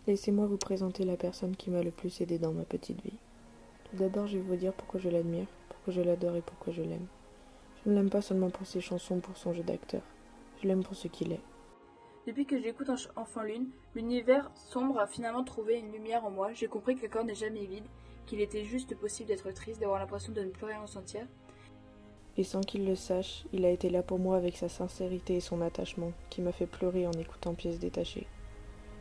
Laissez-moi vous présenter la personne qui m'a le plus aidé dans ma petite vie. Tout d'abord, je vais vous dire pourquoi je l'admire, pourquoi je l'adore et pourquoi je l'aime. Je ne l'aime pas seulement pour ses chansons, pour son jeu d'acteur. Je l'aime pour ce qu'il est. Depuis que j'écoute Enfant Lune, l'univers sombre a finalement trouvé une lumière en moi. J'ai compris que le corps n'est jamais vide, qu'il était juste possible d'être triste, d'avoir l'impression de ne plus rien ressentir. Et sans qu'il le sache, il a été là pour moi avec sa sincérité et son attachement, qui m'a fait pleurer en écoutant Pièces détachées.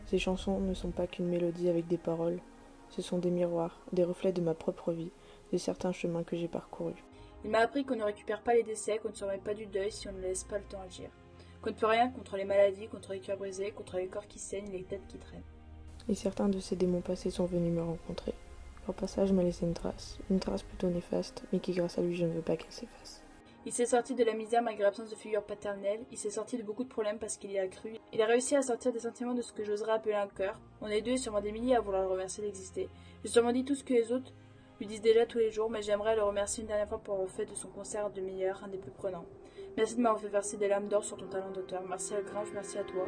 Ces chansons ne sont pas qu'une mélodie avec des paroles, ce sont des miroirs, des reflets de ma propre vie, de certains chemins que j'ai parcourus. Il m'a appris qu'on ne récupère pas les décès, qu'on ne se remet pas du deuil si on ne laisse pas le temps agir. Qu'on ne peut rien contre les maladies, contre les cœurs brisés, contre les corps qui saignent, les têtes qui traînent. Et certains de ces démons passés sont venus me rencontrer. Leur passage m'a laissé une trace plutôt néfaste, mais qui grâce à lui je ne veux pas qu'elle s'efface. Il s'est sorti de la misère malgré l'absence de figure paternelle, il s'est sorti de beaucoup de problèmes parce qu'il y a cru. Il a réussi à sortir des sentiments de ce que j'oserais appeler un cœur. On est deux et sûrement des milliers à vouloir le remercier d'exister. J'ai sûrement dit tout ce que les autres lui disent déjà tous les jours, mais j'aimerais le remercier une dernière fois pour avoir fait de son concert de meilleur, un des plus prenants. Merci de m'avoir fait verser des larmes d'or sur ton talent d'auteur. Merci à Grange, merci à toi.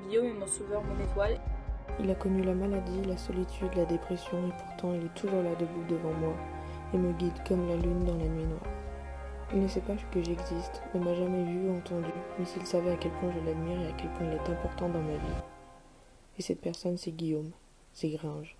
Guillaume est mon sauveur, mon étoile. Il a connu la maladie, la solitude, la dépression, et pourtant il est toujours là debout devant moi, et me guide comme la lune dans la nuit noire. Il ne sait pas que j'existe, ne m'a jamais vu ou entendu, mais s'il savait à quel point je l'admire et à quel point il est important dans ma vie. Et cette personne, c'est Guillaume, c'est Gringe.